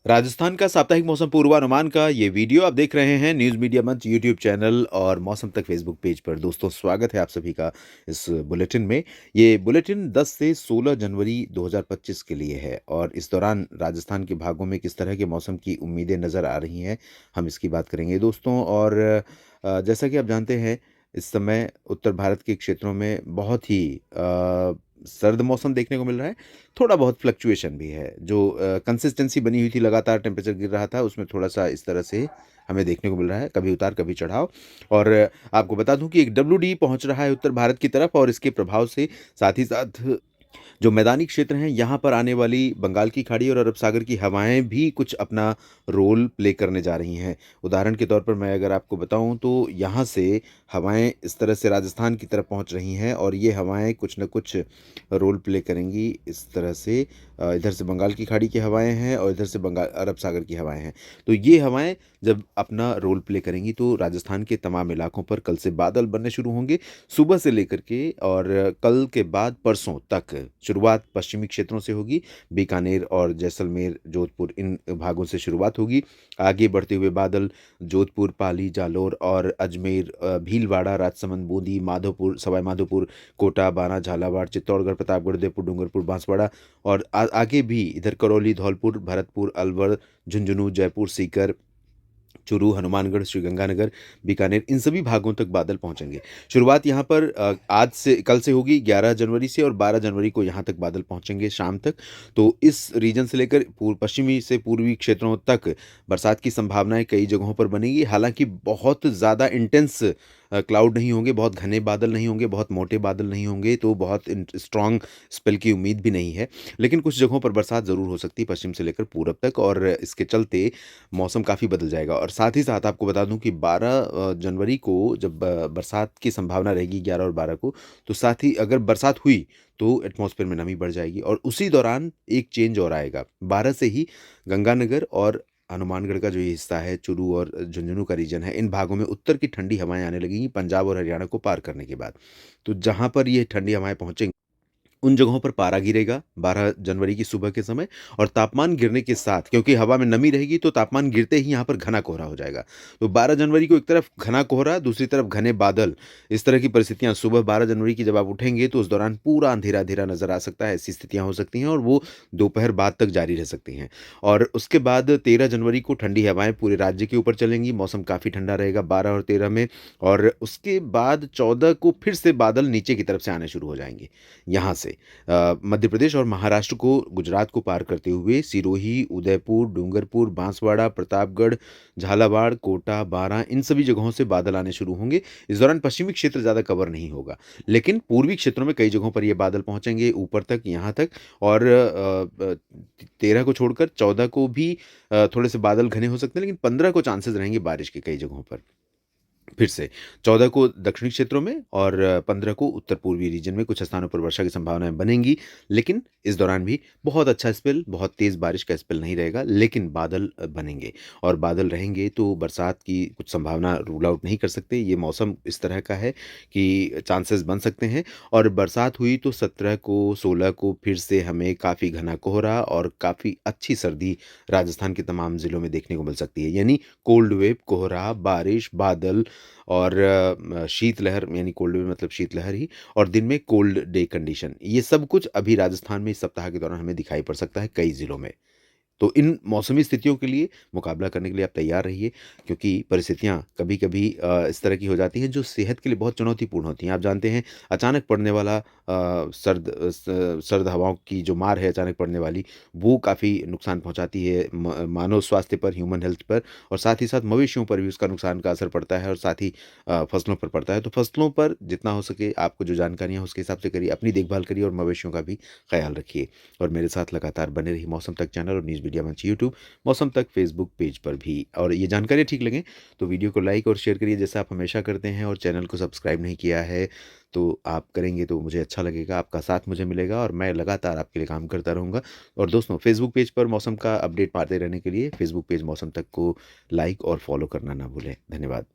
राजस्थान का साप्ताहिक मौसम पूर्वानुमान का ये वीडियो आप देख रहे हैं न्यूज़ मीडिया मंच यूट्यूब चैनल और मौसम तक फेसबुक पेज पर। दोस्तों, स्वागत है आप सभी का इस बुलेटिन में। ये बुलेटिन 10 से 16 जनवरी 2025 के लिए है और इस दौरान राजस्थान के भागों में किस तरह के मौसम की उम्मीदें नज़र आ रही हैं, हम इसकी बात करेंगे दोस्तों। और जैसा कि आप जानते हैं, इस समय उत्तर भारत के क्षेत्रों में बहुत ही सर्द मौसम देखने को मिल रहा है। थोड़ा बहुत फ्लक्चुएशन भी है, जो कंसिस्टेंसी बनी हुई थी, लगातार टेम्परेचर गिर रहा था, उसमें थोड़ा-सा इस तरह से हमें देखने को मिल रहा है, कभी उतार कभी चढ़ाव। और आपको बता दूँ कि एक डब्ल्यूडी पहुँच रहा है उत्तर भारत की तरफ और इसके प्रभाव से साथ ही साथ जो मैदानी क्षेत्र हैं, यहाँ पर आने वाली बंगाल की खाड़ी और अरब सागर की हवाएँ भी कुछ अपना रोल प्ले करने जा रही हैं। उदाहरण के तौर पर मैं अगर आपको बताऊँ तो यहाँ से हवाएँ इस तरह से राजस्थान की तरफ पहुँच रही हैं और ये हवाएँ कुछ न कुछ रोल प्ले करेंगी इस तरह से। इधर से बंगाल की खाड़ी की हवाएँ हैं और इधर से बंगाल अरब सागर की हवाएँ हैं। तो ये हवाएँ जब अपना रोल प्ले करेंगी तो राजस्थान के तमाम इलाकों पर कल से बादल बनने शुरू होंगे, सुबह से लेकर के और कल के बाद परसों तक। शुरुआत पश्चिमी क्षेत्रों से होगी, बीकानेर और जैसलमेर, जोधपुर इन भागों से शुरुआत होगी। आगे बढ़ते हुए बादल जोधपुर, पाली, जालोर और अजमेर, भीलवाड़ा, राजसमंद, बूंदी, माधोपुर, सवाई माधोपुर, कोटा, बारां, झालावाड़, चित्तौड़गढ़, प्रतापगढ़, उदयपुर, डूंगरपुर, बांसवाड़ा और आगे भी इधर करौली, धौलपुर, भरतपुर, अलवर, झुंझुनू, जयपुर, सीकर, चूरू, हनुमानगढ़, श्रीगंगानगर, बीकानेर, इन सभी भागों तक बादल पहुंचेंगे। शुरुआत यहाँ पर आज से कल से होगी 11 जनवरी से और 12 जनवरी को यहाँ तक बादल पहुंचेंगे शाम तक। तो इस रीजन से लेकर पश्चिमी से पूर्वी क्षेत्रों तक बरसात की संभावनाएं कई जगहों पर बनेगी। हालांकि बहुत ज़्यादा इंटेंस क्लाउड नहीं होंगे, बहुत घने बादल नहीं होंगे, बहुत मोटे बादल नहीं होंगे, तो बहुत स्ट्रॉन्ग स्पेल की उम्मीद भी नहीं है। लेकिन कुछ जगहों पर बरसात ज़रूर हो सकती है पश्चिम से लेकर पूरब तक और इसके चलते मौसम काफ़ी बदल जाएगा। और साथ ही साथ आपको बता दूं कि 12 जनवरी को जब बरसात की संभावना रहेगी 11 और 12 को, तो साथ ही अगर बरसात हुई तो एटमॉस्फेयर में नमी बढ़ जाएगी और उसी दौरान एक चेंज और आएगा। 12 से ही गंगानगर और हनुमानगढ़ का जो ये हिस्सा है, चूरू और झुंझुनू का रीजन है, इन भागों में उत्तर की ठंडी हवाएं आने लगेंगी पंजाब और हरियाणा को पार करने के बाद। तो जहां पर ये ठंडी हवाएं पहुंचेंगी उन जगहों पर पारा गिरेगा 12 जनवरी की सुबह के समय और तापमान गिरने के साथ, क्योंकि हवा में नमी रहेगी तो तापमान गिरते ही यहाँ पर घना कोहरा हो जाएगा। तो 12 जनवरी को एक तरफ घना कोहरा, दूसरी तरफ घने बादल, इस तरह की परिस्थितियाँ सुबह 12 जनवरी की जब आप उठेंगे तो उस दौरान पूरा अंधेरा-अंधेरा नज़र आ सकता है। ऐसी स्थितियाँ हो सकती हैं और वो दोपहर बाद तक जारी रह सकती हैं। और उसके बाद 13 जनवरी को ठंडी हवाएँ पूरे राज्य के ऊपर चलेंगी, मौसम काफ़ी ठंडा रहेगा 12 और 13 में। और उसके बाद 14 को फिर से बादल नीचे की तरफ से आने शुरू हो जाएँगे। यहाँ से मध्य प्रदेश और महाराष्ट्र को, गुजरात को पार करते हुए सिरोही, उदयपुर, डूंगरपुर, बांसवाड़ा, प्रतापगढ़, झालावाड़, कोटा, बारां, इन सभी जगहों से बादल आने शुरू होंगे। इस दौरान पश्चिमी क्षेत्र ज़्यादा कवर नहीं होगा, लेकिन पूर्वी क्षेत्रों में कई जगहों पर ये बादल पहुंचेंगे ऊपर तक, यहाँ तक। और 13 को छोड़कर 14 को भी थोड़े से बादल घने हो सकते हैं, लेकिन 15 को चांसेस रहेंगे बारिश के कई जगहों पर। फिर से 14 को दक्षिणी क्षेत्रों में और 15 को उत्तर पूर्वी रीजन में कुछ स्थानों पर वर्षा की संभावनाएं बनेंगी। लेकिन इस दौरान भी बहुत अच्छा स्पेल, बहुत तेज़ बारिश का स्पेल नहीं रहेगा, लेकिन बादल बनेंगे और बादल रहेंगे तो बरसात की कुछ संभावना रूल आउट नहीं कर सकते। ये मौसम इस तरह का है कि चांसेस बन सकते हैं। और बरसात हुई तो 17 को, 16 को फिर से हमें काफ़ी घना कोहरा और काफ़ी अच्छी सर्दी राजस्थान के तमाम ज़िलों में देखने को मिल सकती है। यानी कोल्ड वेव, कोहरा, बारिश, बादल और शीतलहर, यानी कोल्ड वेव मतलब शीतलहर ही, और दिन में कोल्ड डे कंडीशन, ये सब कुछ अभी राजस्थान में इस सप्ताह के दौरान हमें दिखाई पड़ सकता है कई जिलों में। तो इन मौसमी स्थितियों के लिए मुकाबला करने के लिए आप तैयार रहिए, क्योंकि परिस्थितियाँ कभी-कभी इस तरह की हो जाती हैं जो सेहत के लिए बहुत चुनौतीपूर्ण होती हैं। आप जानते हैं, अचानक पड़ने वाला सर्द हवाओं की जो मार है अचानक पड़ने वाली, वो काफ़ी नुकसान पहुँचाती है मानव स्वास्थ्य पर, ह्यूमन हेल्थ पर, और साथ ही साथ मवेशियों पर भी उसका नुकसान का असर पड़ता है और साथ ही फसलों पर पड़ता है। तो फसलों पर जितना हो सके आपको जो जानकारियाँ हैं उसके हिसाब से करिए, अपनी देखभाल करिए और मवेशियों का भी ख़्याल रखिए। और मेरे साथ लगातार बने रहिए मौसम तक चैनल और न्यूज़ मीडिया मंच यूट्यूब, मौसम तक फेसबुक पेज पर भी। और ये जानकारियाँ ठीक लगें तो वीडियो को लाइक और शेयर करिए जैसा आप हमेशा करते हैं, और चैनल को सब्सक्राइब नहीं किया है तो आप करेंगे तो मुझे अच्छा लगेगा, आपका साथ मुझे मिलेगा और मैं लगातार आपके लिए काम करता रहूँगा। और दोस्तों, फेसबुक पेज पर मौसम का अपडेट पाते रहने के लिए फेसबुक पेज मौसम तक को लाइक और फॉलो करना ना भूलें। धन्यवाद।